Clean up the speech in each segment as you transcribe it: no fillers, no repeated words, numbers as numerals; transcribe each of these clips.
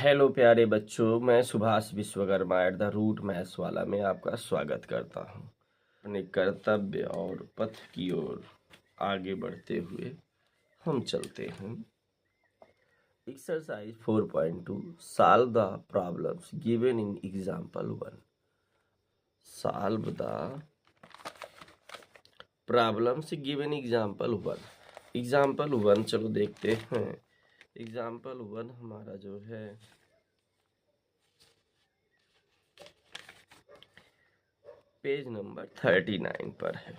Hello प्यारे बच्चों, मैं Subhash Vishwakarma at the root maths वाला में आपका स्वागत करता हूँ। अपने कर्तव्य और पथ की ओर आगे बढ़ते हुए हम चलते हैं। Exercise 4.2 solve the problems given in example 1। Solve the problems given example 1। Example 1 चलो देखते हैं। एग्जाम्पल 1 हमारा जो है पेज नंबर 39 पर है।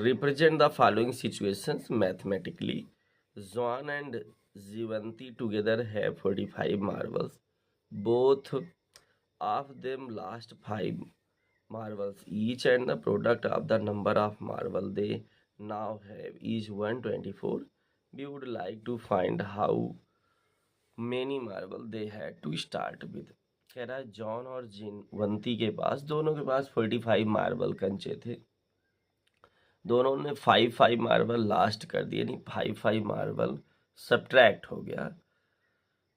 Represent the following situations mathematically. John and Jeevanti together have 45 marbles. Both of them lost 5 marbles each, and the product of the number of marble they now have is 124. We would like to find how many marble they had to start with. कह रहा है John और जीवंती के पास, दोनों के पास 45 marble कंचे थे। दोनों ने 5 मार्बल लास्ट कर दिए, नहीं 5 मार्बल सब्ट्रैक्ट हो गया,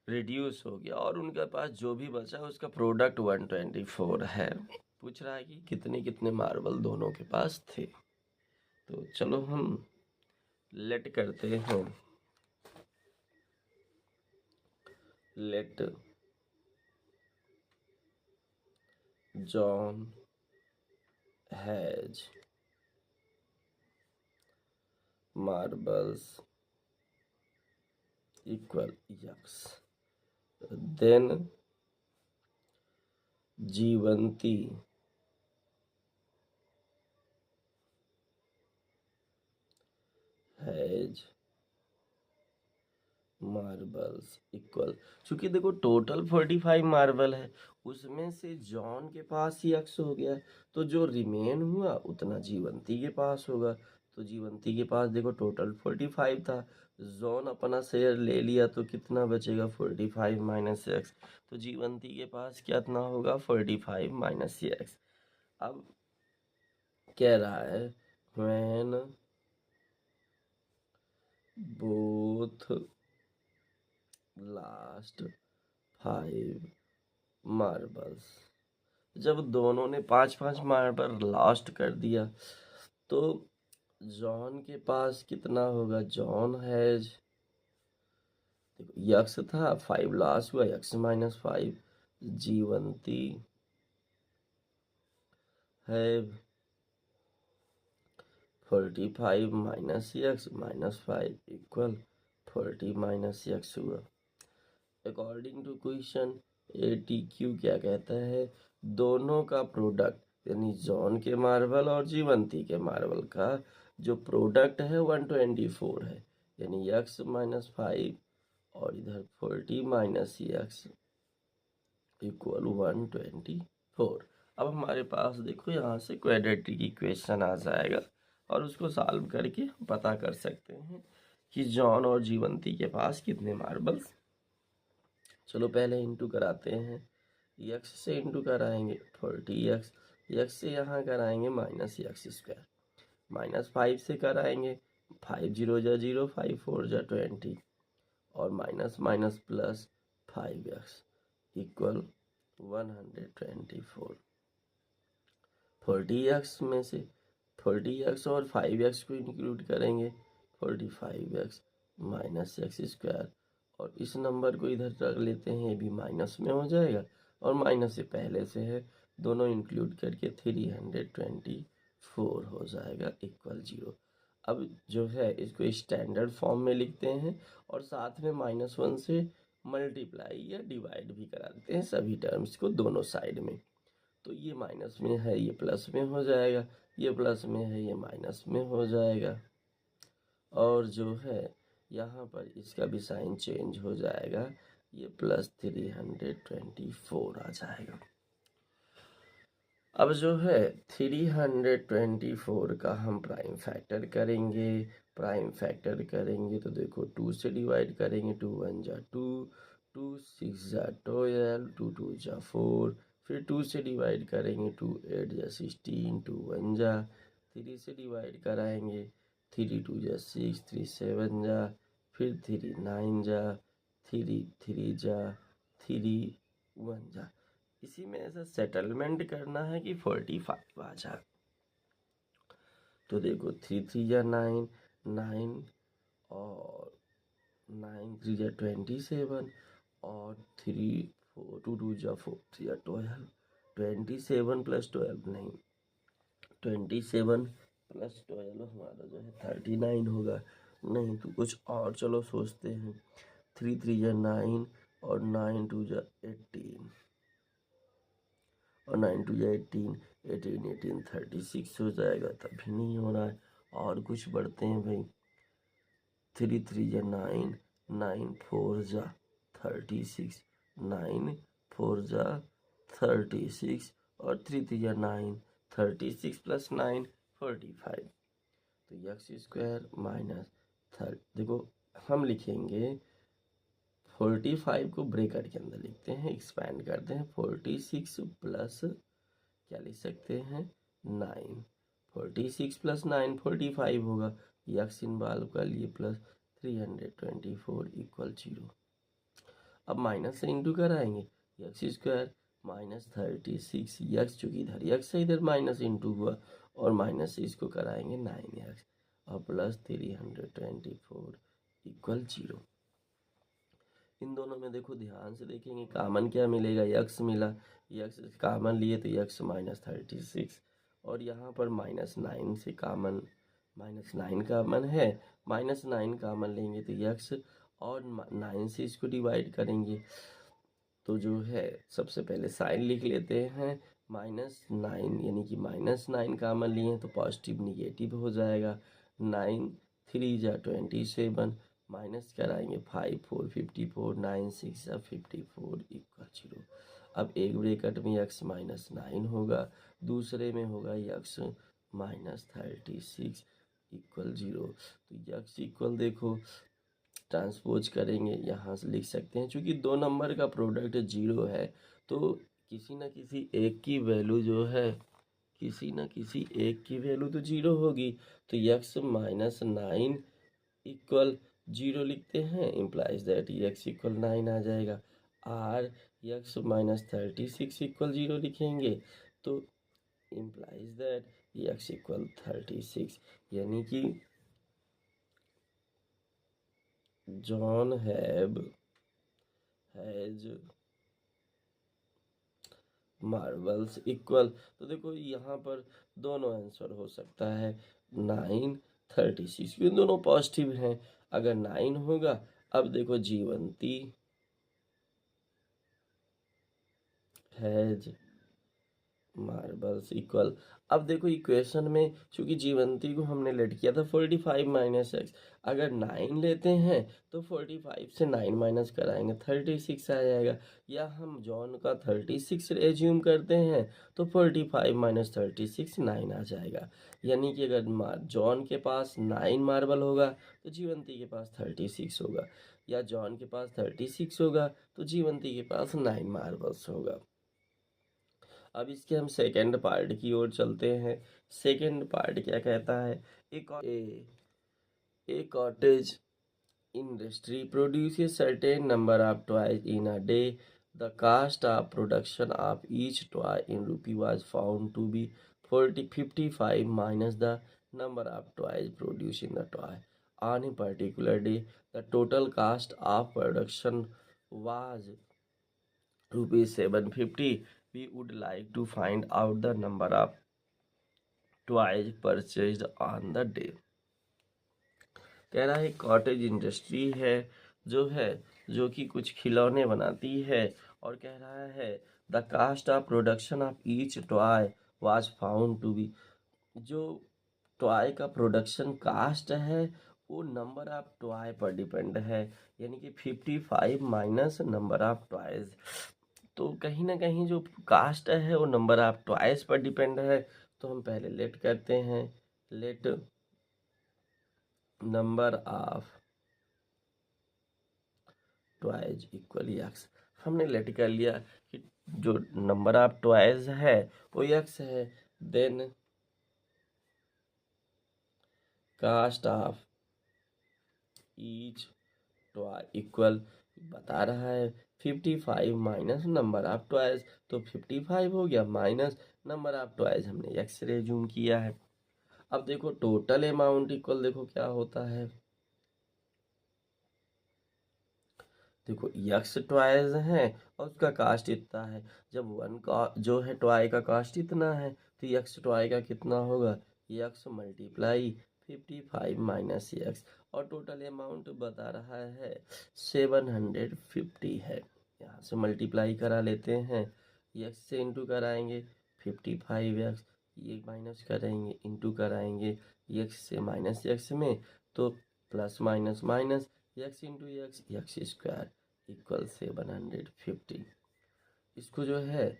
रिड्यूस हो गया, और उनके पास जो भी बचा उसका प्रोडक्ट 124 है। पूछ रहा है कि कितने कितने मार्बल दोनों के पास थे। तो चलो हम लेट करते हैं। Let John has marbles equal x, then Jeevanti has marbles equal. चूंकि देखो टोटल 45 मार्बल है, उसमें से जॉन के पास ही एक्स हो गया, तो जो रिमेन हुआ उतना जीवंती के पास होगा। तो जीवंती के पास देखो टोटल 45 था, जॉन अपना शेयर ले लिया तो कितना बचेगा 45 माइनस एक्स। तो जीवंती के पास कितना होगा 45 माइनस एक्स। अब कह रहा है व्हेन बोथ लास्ट 5 मार्बल्स, जब दोनों ने 5 मार्बल लास्ट कर दिया तो जॉन के पास कितना होगा। जॉन हैज, देखो यक्स था 5 लास्ट हुआ, x minus 5। Jeevanti have 45 minus x minus 5 equal 40 minus x हुआ। अकॉर्डिंग टू क्वेश्चन ATQ क्या कहता है, दोनों का प्रोडक्ट यानी जॉन के मार्बल और जीवंती के मार्बल का जो प्रोडक्ट है 124 है, यानी यक्स माइनस 5 और इधर 40 माइनस यक्स इक्वल 124। अब हमारे पास देखो यहाँ से क्वाड्रेटिक इक्वेशन आ जाएगा और उसको सॉल्व करके पता कर सकते हैं कि जॉन और जीवंती के पास कितने मार्बल्स। चलो पहले इंटू कराते हैं। यक्स से इंटू कराएंगे 40x, यक्स से यहाँ कराएंगे माइनस यक्स स्क्वायर, माइनस 5 से कराएंगे 5 0 जा 0, 5 4 जा 20, और minus minus plus 5x equal 124। 40x में से 40x और 5x को इंक्लूड करेंगे 45x माइनस एक्स स्क्वायर, और इस नंबर को इधर रख लेते हैं, ये भी माइनस में हो जाएगा और माइनस से पहले से है, दोनों इंक्लूड करके 324 हो जाएगा इक्वल 0। अब जो है इसको स्टैंडर्ड फॉर्म में लिखते हैं और साथ में -1 से मल्टीप्लाई या डिवाइड भी करा देते हैं सभी टर्म्स को दोनों साइड में। तो ये माइनस में है ये प्लस में हो जाएगा, ये प्लस में है ये माइनस में हो जाएगा, और जो है यहाँ पर इसका भी साइन चेंज हो जाएगा, ये प्लस 324 आ जाएगा। अब जो है 324 का हम प्राइम फैक्टर करेंगे। प्राइम फैक्टर करेंगे तो देखो 2 से डिवाइड करेंगे, 2 1 जा 2, 2 6 जा 12, 2 2 जा 4, फिर 2 से डिवाइड करेंगे, 2 8 जा 16, 2 1 जा, 3 से डिवाइड कराएंगे, 3 2 जा 6, 3 7 जा, फिर 3 9 जा, 3 3 जा 3 1 जा। इसी में ऐसा सेटलमेंट करना है कि 45 आ जाए। तो देखो 3 3 जा 9 9 और 9 3 जा 27 और 3 4 2 2 जा 4 3 जा 12 27 + 12 नहीं 27 + 12 हमारा जो है 39 होगा। नहीं तो कुछ और चलो सोचते हैं। 3 3 जा 9 और 9 2 जा 18 और 9 2 जा 18 18 18 36 हो जाएगा। तभी नहीं हो रहा है। और कुछ बढ़ते हैं भाई। 3 3 जा 9 9 4 जा 36 9 4 जा 36 और 3 3 जा 9 36 + 9 45। तो x² माइनस देखो हम लिखेंगे 45 को ब्रैकेट के अंदर लिखते हैं, एक्सपैंड करते हैं। 46 प्लस क्या लिख सकते हैं 9 46 + 9 45 होगा। यक्स इन्वॉल्व कर लिए प्लस 324 = 0। अब माइनस से इंटू कराएंगे। x² माइनस 36 यक्स चूँकि इधर यक्स से इधर माइनस इंटू हुआ और माइनस से इसको कराएंगे 9x और प्लस 324 = 0। इन दोनों में देखो ध्यान से देखेंगे कॉमन क्या मिलेगा, यक्स मिला। यक्स कॉमन लिए तो यक्स माइनस 36 और यहाँ पर -9 से कॉमन -9 कॉमन है। -9 कॉमन लेंगे तो यक्स और 9 से इसको डिवाइड करेंगे तो जो है सबसे पहले साइन लिख लेते हैं। -9 यानी कि -9 कॉमन लिए तो पॉजिटिव निगेटिव हो जाएगा। 9 3 जा 27 माइनस कराएंगे 5 4 54 9 6 जा 54 = 0। अब एक ब्रैकेट में x -9 होगा, दूसरे में होगा x -36 = 0। तो x इक्वल देखो ट्रांसपोज करेंगे यहाँ से लिख सकते हैं। चूँकि दो नंबर का प्रोडक्ट 0 है तो किसी न किसी एक की वैल्यू जो है किसी न किसी एक की वैल्यू तो 0 होगी। तो x -9 = 0 लिखते हैं, इम्प्लाइज दैट x = 9 आ जाएगा। और x -36 = 0 लिखेंगे तो इम्प्लाइज दैट x = 36 यानी कि जॉन हैज मार्बल्स इक्वल। तो देखो यहाँ पर दोनों आंसर हो सकता है 9 36 क्योंकि दोनों पॉजिटिव हैं। अगर 9 होगा, अब देखो जीवंती हैज मार्बल्स इक्वल। अब देखो इक्वेशन में चूंकि जीवंती को हमने लेट किया था 45 - x, अगर 9 लेते हैं तो 45 से 9 माइनस कराएंगे 36 आ जाएगा। या हम जॉन का 36 एज्यूम करते हैं तो 45 - 36 9 आ जाएगा। यानी कि अगर जॉन के पास 9 मार्बल होगा तो जीवंती के पास 36 होगा, या जॉन के पास 36 होगा तो जीवंती के पास 9 मार्बल्स होगा। अब इसके हम सेकेंड पार्ट की ओर चलते हैं। सेकेंड पार्ट क्या कहता है, ए cottage industry produces certain number of toys in a day. The cost of production of each toy in rupee was found to be 55 minus the number of toys produced in the toy. On a particular day, the total cost of production was rupees 750. We would like to find out the number of toys purchased on the day. कह रहा है cottage industry है जो कि कुछ खिलौने बनाती है और कह रहा है the cost of production of each toy was found to be, जो टॉय का प्रोडक्शन कास्ट है वो नंबर ऑफ टॉय पर डिपेंड है। यानी कि 55 माइनस नंबर ऑफ टॉयज। तो कहीं ना कहीं जो कास्ट है वो नंबर ऑफ टॉयज पर डिपेंड है। तो हम पहले लेट करते हैं, let number of toys equal x. हमने लेट कर लिया कि जो नंबर ऑफ टॉयज है वो एक्स है। Then cost of each toy equal बता रहा है 55 माइनस नंबर ऑफ टॉयज, तो 55 हो गया माइनस नंबर ऑफ टॉयज हमने एक्स रेज्यूम किया है। अब देखो टोटल अमाउंट इक्वल देखो क्या होता है, देखो यक्स टॉयज है और उसका कास्ट इतना है, जब वन का जो है टॉय का कास्ट इतना है तो यक्स टॉय का कितना होगा, यक्स मल्टीप्लाई 55 माइनस यक्स, और टोटल अमाउंट बता रहा है 750 है। यहाँ से मल्टीप्लाई करा लेते हैं, यक्स से इंटू कराएंगे 55 एक्स, ये माइनस करेंगे इंटू कराएंगे यक्स से माइनस यक्स में, तो plus minus minus x into x, x square equal 750। इसको जो है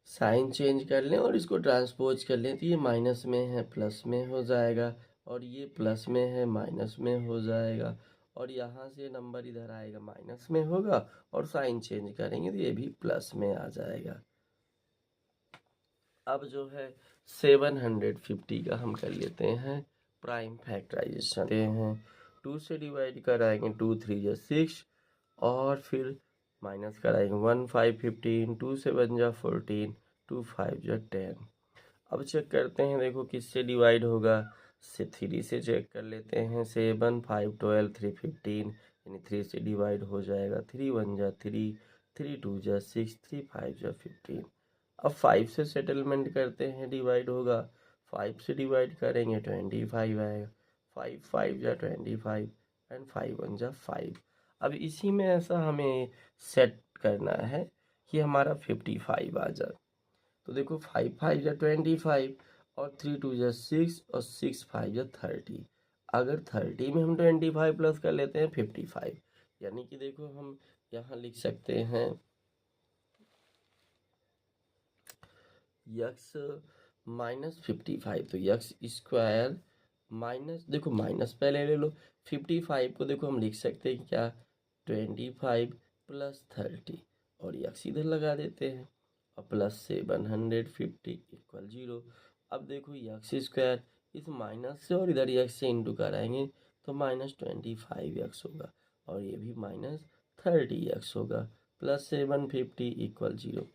साइन चेंज कर लें और इसको ट्रांसपोज कर लें तो ये माइनस में है प्लस में हो जाएगा, और ये प्लस में है माइनस में हो जाएगा, और यहाँ से नंबर इधर आएगा माइनस में होगा, और साइन चेंज करेंगे तो ये भी प्लस में आ जाएगा। अब जो है 750 का हम कर लेते हैं प्राइम फैक्टराइजेशन हैं, 2 से डिवाइड कराएंगे 2 3 जा 6, और फिर माइनस कराएंगे 1 5 15, 2 7 जा 14, 2 5 जा 10। अब चेक करते हैं, देखो किससे डिवाइड होगा, से 3 से चेक कर लेते हैं, 7 5 12 3 15, यानी 3 से डिवाइड हो जाएगा, 3 1 जा 3, 3 2 जा 6, 3 5 जा 15। अब 5 से सेटलमेंट करते हैं, डिवाइड होगा, 5 से डिवाइड करेंगे 25 आएगा, 5 5 जा 25 एंड 5 1 जा 5। अब इसी में ऐसा हमें सेट करना है कि हमारा 55 आ जाए, तो देखो 5 5 जा 25 और 3 2 जा 6 और 6 5 जा 30। अगर 30 में हम 25 प्लस कर लेते हैं 55, यानी कि देखो हम यहाँ लिख सकते हैं यक्स माइनस 55, तो यक्स स्क्वायर माइनस, देखो माइनस पहले ले लो, 55 को देखो हम लिख सकते हैं क्या, 25 प्लस 30, और यक्स इधर लगा देते हैं, और प्लस 750 इक्वल 0। अब देखो यक्स स्क्वायर इस माइनस से और इधर यक्स से इंटू कराएंगे तो माइनस 25 यक्स होगा, और ये भी माइनस 30 यक्स होगा, प्लस 750 इक्वल 0।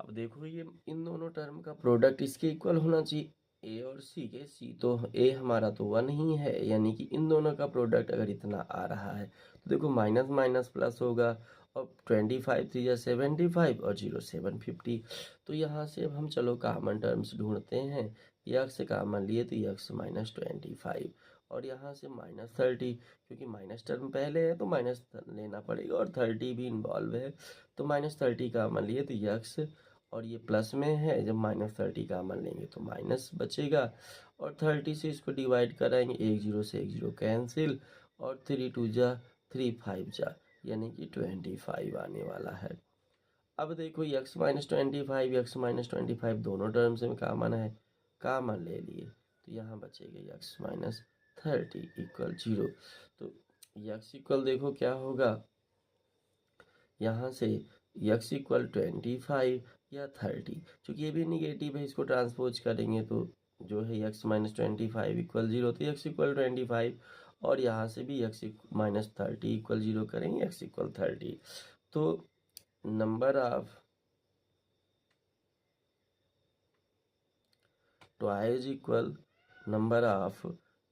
अब देखो ये इन दोनों टर्म का प्रोडक्ट इसके इक्वल होना चाहिए, ए और सी के, सी तो ए हमारा तो 1 ही है, यानी कि इन दोनों का प्रोडक्ट अगर इतना आ रहा है तो देखो माइनस माइनस प्लस होगा, और 25 3 या 75 और 0 750। तो यहाँ से अब हम चलो कॉमन टर्म्स ढूंढते हैं, यक्स कॉमन लिए तो यक्स माइनस 25, और यहाँ से माइनस 30, क्योंकि माइनस टर्म पहले है तो माइनस लेना पड़ेगा, और 30 भी इन्वॉल्व है, तो माइनस 30 कॉमन लिए तो यक्स, और ये प्लस में है, जब माइनस 30 कॉमन लेंगे तो माइनस बचेगा, और 30 से इसको डिवाइड कराएंगे, एक जीरो से एक जीरो कैंसिल, और 3 2 जा 3 5 जा, यानी कि 25 आने वाला है। अब देखो यक्स माइनस 25 यक्स माइनस 25 दोनों टर्म्स में कॉमन है, कॉमन ले लिए तो यहाँ बचेगा यक्स माइनस 30 इक्वल 0। तो यक्स इक्वल देखो क्या होगा, यहाँ से यक्स इक्वल 25 या 30, क्योंकि ये भी निगेटिव है, इसको ट्रांसपोज करेंगे तो जो है यक्स माइनस 25 इक्वल 0, तो यक्स इक्वल 25, और यहाँ से भी यक्स माइनस 30 इक्वल 0 करेंगे, यक्स इक्वल 30। तो number of toys equal number of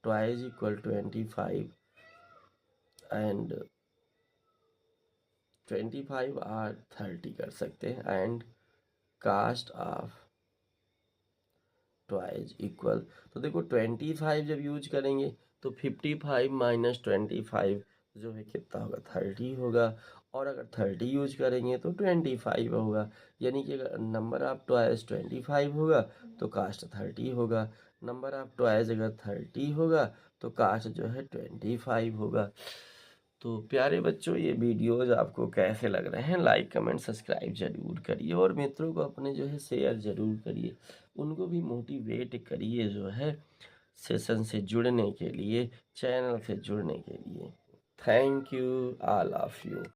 toys equal 25 and 25 और 30 कर सकते हैं, and cost of toys equal, तो देखो 25 जब यूज करेंगे तो 55 माइनस 25 जो है कितना होगा 30 होगा, और अगर 30 यूज करेंगे तो 25 होगा, यानी कि अगर नंबर ऑफ ट्वाइज 25 होगा तो कास्ट 30 होगा, नंबर ऑफ ट्वाइज अगर 30 होगा तो कास्ट जो है 25 होगा। तो प्यारे बच्चों ये वीडियोज आपको कैसे लग रहे हैं, लाइक कमेंट सब्सक्राइब जरूर करिए, और मित्रों को अपने जो है शेयर जरूर करिए, उनको भी मोटिवेट करिए जो है सेशन से जुड़ने के लिए, चैनल से जुड़ने के लिए। Thank you all of you.